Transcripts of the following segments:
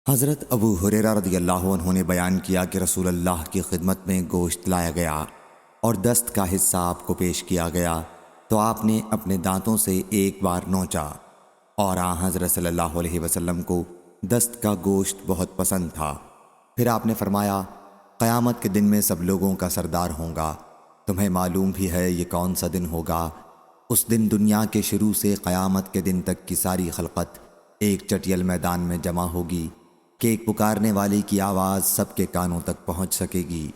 حضرت ابو ہریرہ رضی اللہ عنہ نے بیان کیا کہ رسول اللہ کی خدمت میں گوشت لایا گیا اور دست کا حصہ آپ کو پیش کیا گیا تو آپ نے اپنے دانتوں سے ایک بار نوچا، اور حضرت صلی اللہ علیہ وسلم کو دست کا گوشت بہت پسند تھا۔ پھر آپ نے فرمایا، قیامت کے دن میں سب لوگوں کا سردار ہوں گا۔ تمہیں معلوم بھی ہے یہ کون سا دن ہوگا؟ اس دن دنیا کے شروع سے قیامت کے دن تک کی ساری خلقت ایک چٹیل میدان میں جمع ہوگی کہ ایک پکارنے والے کی آواز سب کے کانوں تک پہنچ سکے گی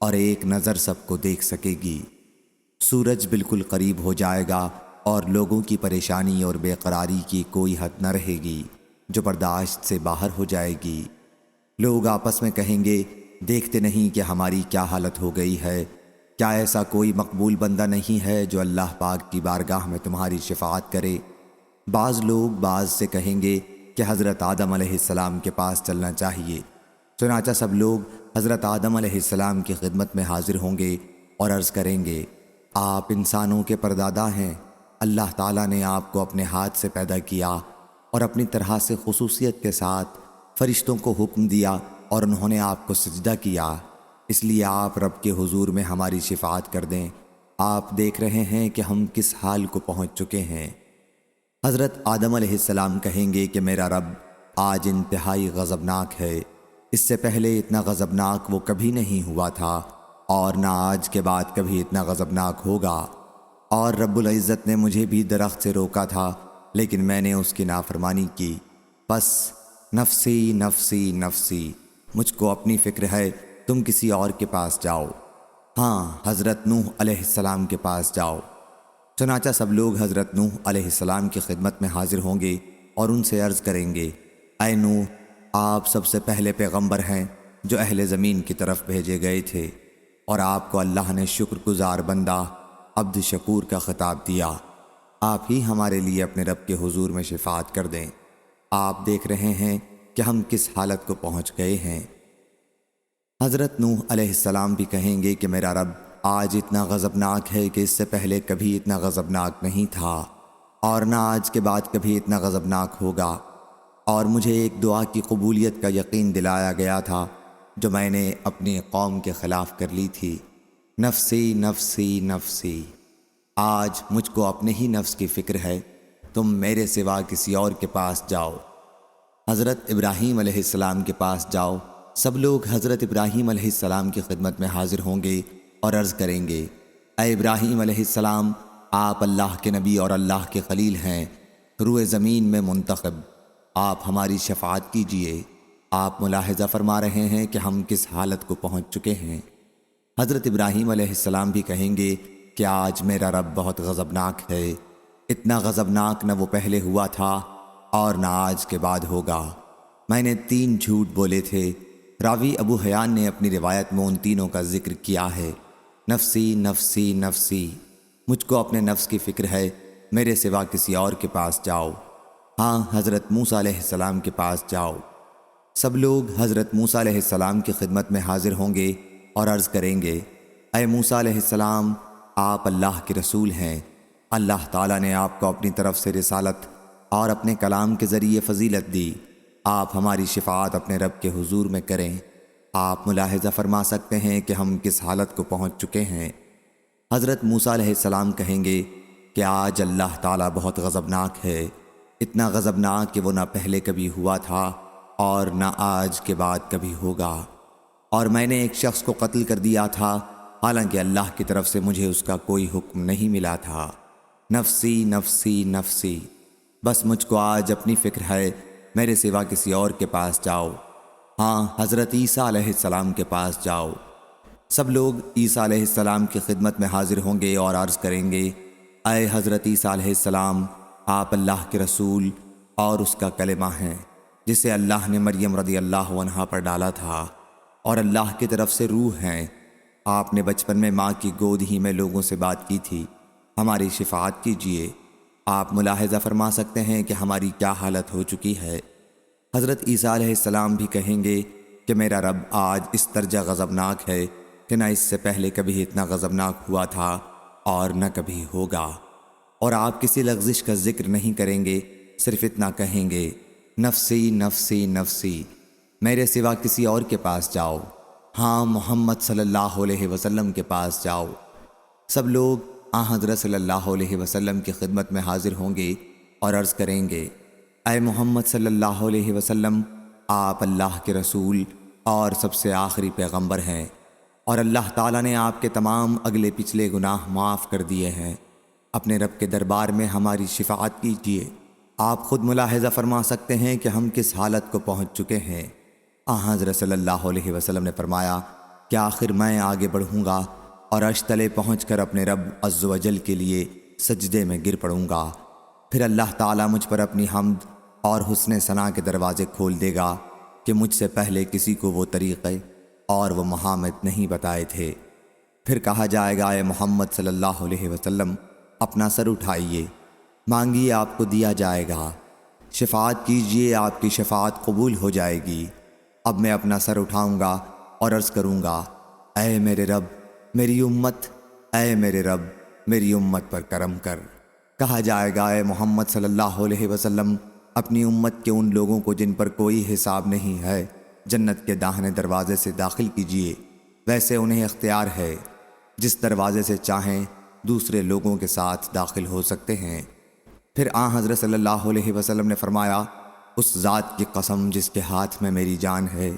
اور ایک نظر سب کو دیکھ سکے گی۔ سورج بالکل قریب ہو جائے گا اور لوگوں کی پریشانی اور بے قراری کی کوئی حد نہ رہے گی جو برداشت سے باہر ہو جائے گی۔ لوگ آپس میں کہیں گے، دیکھتے نہیں کہ ہماری کیا حالت ہو گئی ہے؟ کیا ایسا کوئی مقبول بندہ نہیں ہے جو اللہ پاک کی بارگاہ میں تمہاری شفاعت کرے؟ بعض لوگ بعض سے کہیں گے کہ حضرت آدم علیہ السلام کے پاس چلنا چاہیے۔ چنانچہ سب لوگ حضرت آدم علیہ السلام کی خدمت میں حاضر ہوں گے اور عرض کریں گے، آپ انسانوں کے پردادا ہیں۔ اللہ تعالیٰ نے آپ کو اپنے ہاتھ سے پیدا کیا اور اپنی طرح سے خصوصیت کے ساتھ فرشتوں کو حکم دیا اور انہوں نے آپ کو سجدہ کیا، اس لیے آپ رب کے حضور میں ہماری شفاعت کر دیں۔ آپ دیکھ رہے ہیں کہ ہم کس حال کو پہنچ چکے ہیں۔ حضرت آدم علیہ السلام کہیں گے کہ میرا رب آج انتہائی غضبناک ہے، اس سے پہلے اتنا غضبناک وہ کبھی نہیں ہوا تھا اور نہ آج کے بعد کبھی اتنا غضبناک ہوگا۔ اور رب العزت نے مجھے بھی درخت سے روکا تھا لیکن میں نے اس کی نافرمانی کی، پس نفسی نفسی نفسی، مجھ کو اپنی فکر ہے، تم کسی اور کے پاس جاؤ۔ ہاں، حضرت نوح علیہ السلام کے پاس جاؤ۔ چنانچہ سب لوگ حضرت نوح علیہ السلام کی خدمت میں حاضر ہوں گے اور ان سے عرض کریں گے، اے نوح، آپ سب سے پہلے پیغمبر ہیں جو اہل زمین کی طرف بھیجے گئے تھے، اور آپ کو اللہ نے شکر گزار بندہ، عبد شکور کا خطاب دیا۔ آپ ہی ہمارے لیے اپنے رب کے حضور میں شفاعت کر دیں۔ آپ دیکھ رہے ہیں کہ ہم کس حالت کو پہنچ گئے ہیں۔ حضرت نوح علیہ السلام بھی کہیں گے کہ میرا رب آج اتنا غضبناک ہے کہ اس سے پہلے کبھی اتنا غضبناک نہیں تھا اور نہ آج کے بعد کبھی اتنا غضبناک ہوگا، اور مجھے ایک دعا کی قبولیت کا یقین دلایا گیا تھا جو میں نے اپنی قوم کے خلاف کر لی تھی۔ نفسی نفسی نفسی، آج مجھ کو اپنے ہی نفس کی فکر ہے، تم میرے سوا کسی اور کے پاس جاؤ۔ حضرت ابراہیم علیہ السلام کے پاس جاؤ۔ سب لوگ حضرت ابراہیم علیہ السلام کی خدمت میں حاضر ہوں گے اور عرض کریں گے، اے ابراہیم علیہ السلام، آپ اللہ کے نبی اور اللہ کے خلیل ہیں، روئے زمین میں منتخب، آپ ہماری شفاعت کیجئے۔ آپ ملاحظہ فرما رہے ہیں کہ ہم کس حالت کو پہنچ چکے ہیں۔ حضرت ابراہیم علیہ السلام بھی کہیں گے کہ آج میرا رب بہت غضبناک ہے، اتنا غضبناک نہ وہ پہلے ہوا تھا اور نہ آج کے بعد ہوگا۔ میں نے 3 جھوٹ بولے تھے۔ راوی ابو حیان نے اپنی روایت میں ان تینوں کا ذکر کیا ہے۔ نفسی نفسی نفسی، مجھ کو اپنے نفس کی فکر ہے، میرے سوا کسی اور کے پاس جاؤ۔ ہاں، حضرت موسیٰ علیہ السلام کے پاس جاؤ۔ سب لوگ حضرت موسیٰ علیہ السلام کی خدمت میں حاضر ہوں گے اور عرض کریں گے، اے موسیٰ علیہ السلام، آپ اللہ کے رسول ہیں، اللہ تعالیٰ نے آپ کو اپنی طرف سے رسالت اور اپنے کلام کے ذریعے فضیلت دی، آپ ہماری شفاعت اپنے رب کے حضور میں کریں۔ آپ ملاحظہ فرما سکتے ہیں کہ ہم کس حالت کو پہنچ چکے ہیں۔ حضرت موسیٰ علیہ السلام کہیں گے کہ آج اللہ تعالیٰ بہت غضبناک ہے، اتنا غضبناک کہ وہ نہ پہلے کبھی ہوا تھا اور نہ آج کے بعد کبھی ہوگا، اور میں نے ایک شخص کو قتل کر دیا تھا حالانکہ اللہ کی طرف سے مجھے اس کا کوئی حکم نہیں ملا تھا۔ نفسی نفسی نفسی، بس مجھ کو آج اپنی فکر ہے، میرے سوا کسی اور کے پاس جاؤ۔ ہاں، حضرت عیسیٰ علیہ السلام کے پاس جاؤ۔ سب لوگ عیسیٰ علیہ السلام کی خدمت میں حاضر ہوں گے اور عرض کریں گے، اے حضرت عیسیٰ علیہ السلام، آپ اللہ کے رسول اور اس کا کلمہ ہیں جسے اللہ نے مریم رضی اللہ عنہا پر ڈالا تھا، اور اللہ کی طرف سے روح ہیں۔ آپ نے بچپن میں ماں کی گود ہی میں لوگوں سے بات کی تھی، ہماری شفاعت کیجیے۔ آپ ملاحظہ فرما سکتے ہیں کہ ہماری کیا حالت ہو چکی ہے۔ حضرت عیسیٰ علیہ السلام بھی کہیں گے کہ میرا رب آج اس درجہ غضبناک ہے کہ نہ اس سے پہلے کبھی اتنا غضبناک ہوا تھا اور نہ کبھی ہوگا، اور آپ کسی لغزش کا ذکر نہیں کریں گے، صرف اتنا کہیں گے، نفسی نفسی نفسی، میرے سوا کسی اور کے پاس جاؤ، ہاں محمد صلی اللہ علیہ وسلم کے پاس جاؤ۔ سب لوگ حضرت صلی اللہ علیہ وسلم کی خدمت میں حاضر ہوں گے اور عرض کریں گے، اے محمد صلی اللہ علیہ وسلم، آپ اللہ کے رسول اور سب سے آخری پیغمبر ہیں، اور اللہ تعالیٰ نے آپ کے تمام اگلے پچھلے گناہ معاف کر دیے ہیں۔ اپنے رب کے دربار میں ہماری شفاعت کیجیے۔ آپ خود ملاحظہ فرما سکتے ہیں کہ ہم کس حالت کو پہنچ چکے ہیں۔ حضرت صلی اللہ علیہ وسلم نے فرمایا کہ آخر میں آگے بڑھوں گا اور عرش تلے پہنچ کر اپنے رب عز و جل کے لیے سجدے میں گر پڑوں گا۔ پھر اللہ تعالیٰ مجھ پر اپنی حمد اور حسن ثنا کے دروازے کھول دے گا کہ مجھ سے پہلے کسی کو وہ طریقے اور وہ محامد نہیں بتائے تھے۔ پھر کہا جائے گا، اے محمد صلی اللہ علیہ وسلم، اپنا سر اٹھائیے، مانگیے آپ کو دیا جائے گا، شفاعت کیجیے آپ کی شفاعت قبول ہو جائے گی۔ اب میں اپنا سر اٹھاؤں گا اور عرض کروں گا، اے میرے رب میری امت، اے میرے رب میری امت پر کرم کر۔ کہا جائے گا، اے محمد صلی اللہ علیہ وسلم، اپنی امت کے ان لوگوں کو جن پر کوئی حساب نہیں ہے جنت کے داہنے دروازے سے داخل کیجیے، ویسے انہیں اختیار ہے، جس دروازے سے چاہیں دوسرے لوگوں کے ساتھ داخل ہو سکتے ہیں۔ پھر حضرت صلی اللہ علیہ وسلم نے فرمایا، اس ذات کی قسم جس کے ہاتھ میں میری جان ہے،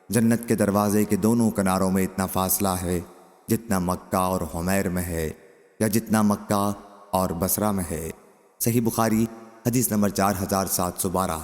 جنت کے دروازے کے دونوں کناروں میں اتنا فاصلہ ہے جتنا مکہ اور حمیر میں ہے، یا جتنا مکہ اور بصرہ میں ہے۔ صحیح بخاری حدیث نمبر 4712۔